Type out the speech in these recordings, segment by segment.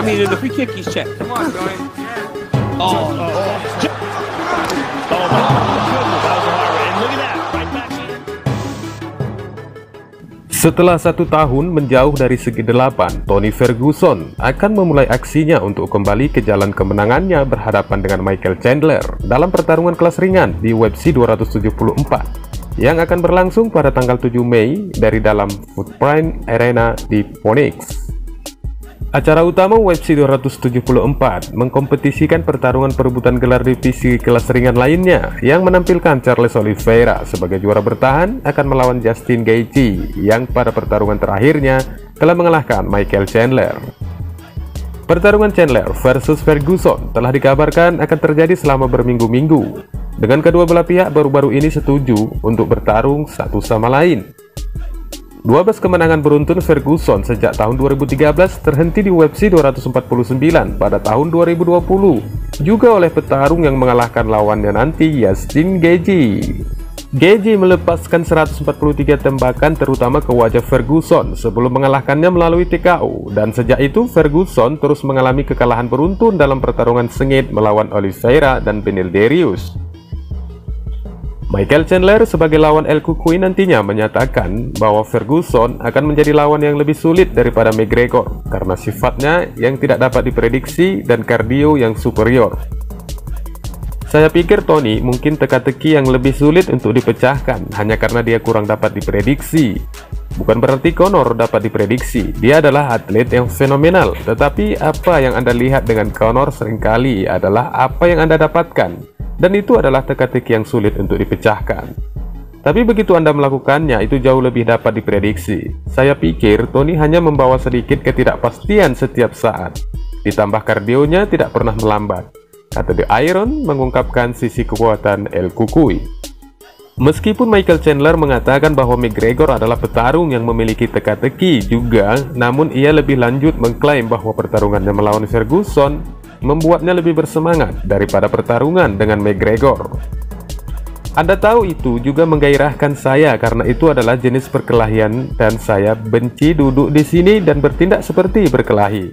I mean, the free kick he's checked. Come on, Tony. Oh, my goodness. That was a hard one. And look at that. Right back here. Setelah 1 tahun menjauh dari segi 8, Tony Ferguson akan memulai aksinya untuk kembali ke jalan kemenangannya berhadapan dengan Michael Chandler dalam pertarungan kelas ringan di UFC 274 yang akan berlangsung pada tanggal 7 Mei dari dalam Footprint Arena di Phoenix. Acara utama UFC 274 mengkompetisikan pertarungan perebutan gelar divisi kelas ringan lainnya yang menampilkan Charles Oliveira sebagai juara bertahan akan melawan Justin Gaethje yang pada pertarungan terakhirnya telah mengalahkan Michael Chandler. Pertarungan Chandler versus Ferguson telah dikabarkan akan terjadi selama berminggu-minggu, dengan kedua belah pihak baru-baru ini setuju untuk bertarung satu sama lain. 12 kemenangan beruntun Ferguson sejak tahun 2013 terhenti di UFC 249 pada tahun 2020, juga oleh petarung yang mengalahkan lawannya nanti, Justin Gaethje. Gaethje melepaskan 143 tembakan terutama ke wajah Ferguson sebelum mengalahkannya melalui TKO, dan sejak itu Ferguson terus mengalami kekalahan beruntun dalam pertarungan sengit melawan Oliveira dan Darius. Michael Chandler sebagai lawan Kekuatan nantinya menyatakan bahwa Ferguson akan menjadi lawan yang lebih sulit daripada McGregor karena sifatnya yang tidak dapat diprediksi dan kardio yang superior. Saya pikir Tony mungkin teka-teki yang lebih sulit untuk dipecahkan hanya karena dia kurang dapat diprediksi. Bukan berarti Conor dapat diprediksi, dia adalah atlet yang fenomenal, tetapi apa yang Anda lihat dengan Conor seringkali adalah apa yang Anda dapatkan. Dan itu adalah teka-teki yang sulit untuk dipecahkan. Tapi begitu Anda melakukannya, itu jauh lebih dapat diprediksi. Saya pikir Tony hanya membawa sedikit ketidakpastian setiap saat. Ditambah kardionya tidak pernah melambat, kata The Iron mengungkapkan sisi kekuatan Kekuatan. Meskipun Michael Chandler mengatakan bahwa McGregor adalah petarung yang memiliki teka-teki juga, namun ia lebih lanjut mengklaim bahwa pertarungannya melawan Ferguson membuatnya lebih bersemangat daripada pertarungan dengan McGregor. Anda tahu itu juga menggairahkan saya karena itu adalah jenis perkelahian dan saya benci duduk di sini dan bertindak seperti berkelahi.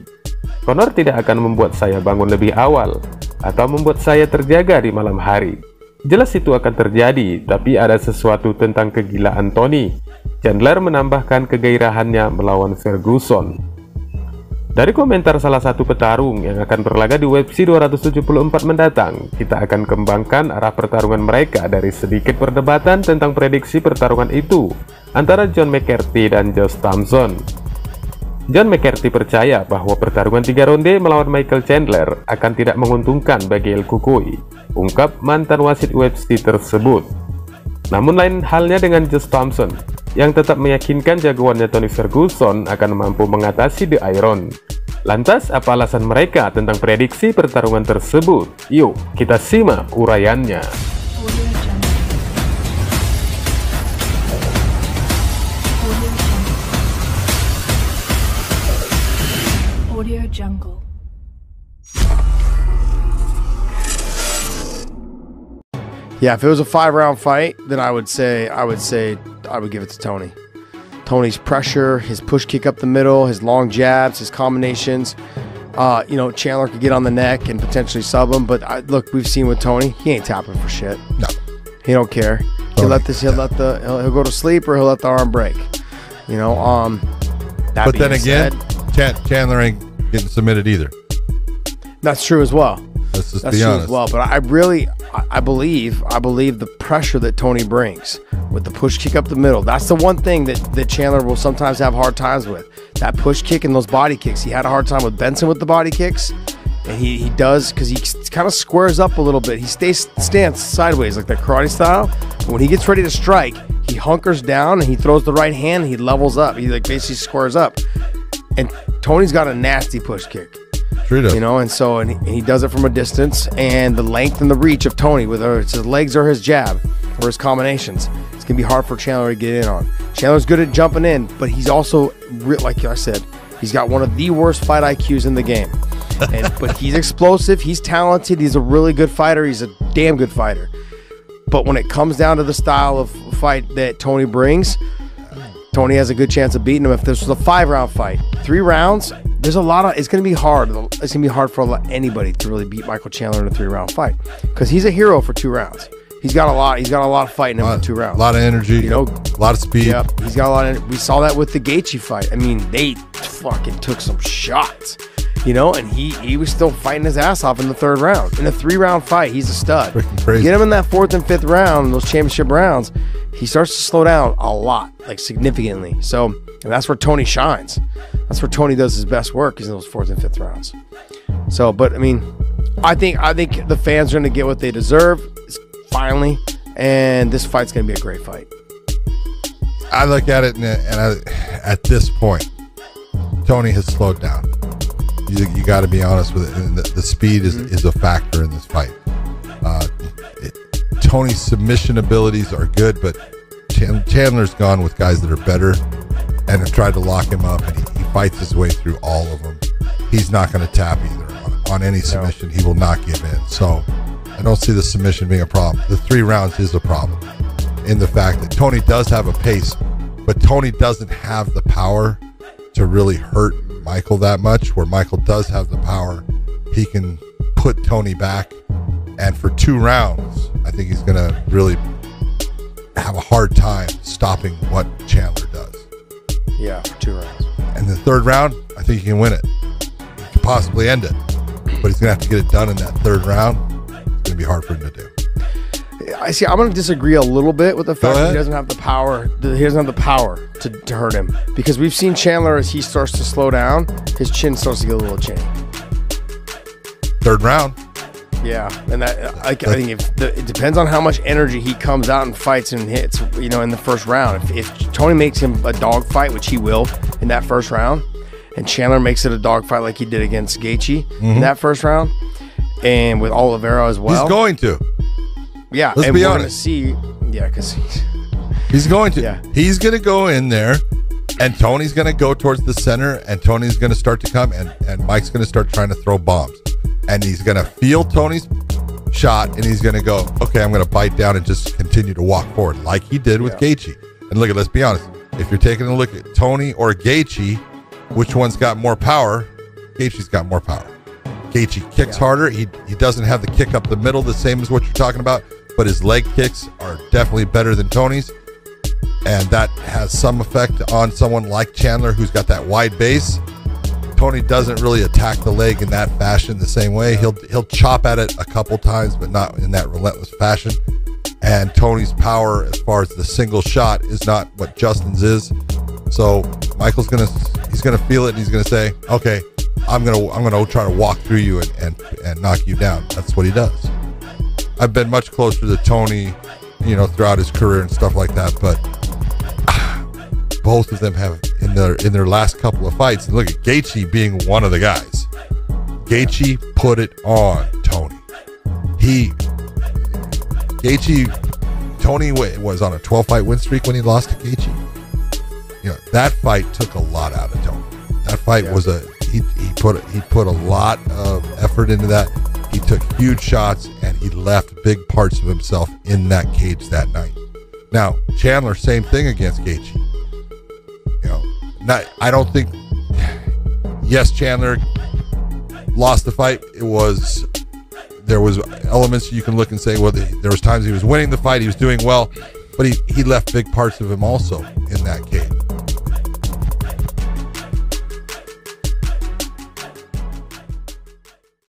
Conor tidak akan membuat saya bangun lebih awal atau membuat saya terjaga di malam hari. Jelas itu akan terjadi, tapi ada sesuatu tentang kegilaan Tony. Chandler menambahkan kegairahannya melawan Ferguson. Dari komentar salah satu petarung yang akan berlaga di UFC 274 mendatang, kita akan kembangkan arah pertarungan mereka dari sedikit perdebatan tentang prediksi pertarungan itu antara John McCarthy dan Josh Thompson. John McCarthy percaya bahwa pertarungan 3 ronde melawan Michael Chandler akan tidak menguntungkan bagi Kekuatan, ungkap mantan wasit UFC tersebut. Namun lain halnya dengan Josh Thompson, yang tetap meyakinkan jagoannya Tony Ferguson akan mampu mengatasi The Iron. Lantas, apa alasan mereka tentang prediksi pertarungan tersebut? Yuk, kita simak uraiannya. Yeah, if it was a 5-round fight, then I would give it to Tony. Tony's pressure, his push kick up the middle, his long jabs, his combinations. Chandler could get on the neck and potentially sub him, but look, we've seen with Tony, he ain't tapping for shit. No, he don't care. He'll go to sleep or he'll let the arm break. But then again, Chandler ain't getting submitted either. That's true as well. Let's just That's be true honest. as well. But I believe the pressure that Tony brings with the push kick up the middle. That's the one thing that Chandler will sometimes have hard times with. That push kick and those body kicks. He had a hard time with Benson with the body kicks. And he does, because he kind of squares up a little bit. He stands sideways like that karate style. But when he gets ready to strike, he hunkers down and he throws the right hand and he levels up. He basically squares up. And Tony's got a nasty push kick. True does. And he does it from a distance, and the length and the reach of Tony, whether it's his legs or his jab or his combinations, it's gonna be hard for Chandler to get in on. Chandler's good at jumping in, but he's also, like I said, he's got one of the worst fight IQs in the game. But he's explosive, he's talented, he's a really good fighter, he's a damn good fighter. But when it comes down to the style of fight that Tony brings, Tony has a good chance of beating him. If this was a 5-round fight, 3 rounds, there's a lot of, it's going to be hard. It's going to be hard for anybody to really beat Michael Chandler in a 3-round fight, because he's a hero for 2 rounds. He's got a lot of fight in him for 2 rounds. A lot of energy, you know, a lot of speed. Yep, he's got a lot of, we saw that with the Gaethje fight. I mean, they fucking took some shots, you know, and he was still fighting his ass off in the 3rd round. In a 3-round fight, he's a stud. Freaking crazy. Get him in that 4th and 5th round, those championship rounds, he starts to slow down a lot, like significantly. So, and that's where Tony shines. That's where Tony does his best work, is in those 4th and 5th rounds. So, but I mean, I think the fans are going to get what they deserve finally, and this fight's going to be a great fight. I look at it, at this point, Tony has slowed down. You got to be honest with it. And the speed is a factor in this fight. Tony's submission abilities are good, but Chandler's gone with guys that are better and have tried to lock him up, and he fights his way through all of them. He's not going to tap either. On any submission, he will not give in. So I don't see the submission being a problem. The 3 rounds is a problem in the fact that Tony does have a pace, but Tony doesn't have the power to really hurt Michael that much, where Michael does have the power. He can put Tony back, and for 2 rounds, I think he's going to really have a hard time stopping what Chandler does. Yeah, for 2 rounds. And the 3rd round, I think he can win it. He could possibly end it, but he's going to have to get it done in that 3rd round. It's going to be hard for him to do. I see. I'm going to disagree a little bit with the fact that he doesn't have the power. He doesn't have the power to hurt him, because we've seen Chandler, as he starts to slow down, his chin starts to get a little chinny. 3rd round. Yeah, and I think it depends on how much energy he comes out and fights and hits, you know, in the 1st round. If Tony makes him a dog fight, which he will in that 1st round, and Chandler makes it a dog fight like he did against Gaethje in that 1st round, and with Oliveira as well, he's going to. Yeah, let's and be we're honest. Gonna see, yeah, because he's going to. Yeah. He's going to go in there, and Tony's going to go towards the center, and Tony's going to start to come, and Mike's going to start trying to throw bombs. And he's going to feel Tony's shot, and he's going to go, okay, I'm going to bite down and just continue to walk forward like he did with Gaethje. And look, let's be honest. If you're taking a look at Tony or Gaethje, which one's got more power? Gaethje's got more power. Gaethje kicks harder. He doesn't have the kick up the middle the same as what you're talking about, but his leg kicks are definitely better than Tony's. And that has some effect on someone like Chandler, who's got that wide base. Tony doesn't really attack the leg in that fashion the same way. He'll chop at it a couple times, but not in that relentless fashion. And Tony's power, as far as the single shot, is not what Justin's is. So Michael's gonna feel it, and he's gonna say, okay, I'm gonna try to walk through you and knock you down. That's what he does. I've been much closer to Tony, you know, throughout his career and stuff like that, but both of them have in their last couple of fights. And look at Gaethje being one of the guys. Gaethje put it on Tony. Tony was on a 12-fight win streak when he lost to Gaethje. You know, that fight took a lot out of Tony. That fight was he put a lot of effort into that. He took huge shots, and he left big parts of himself in that cage that night. Now, Chandler, same thing against Gaethje. You know, I don't think. Yes, Chandler lost the fight. There was elements you can look and say, well, there was times he was winning the fight, he was doing well, but he left big parts of him also in that cage.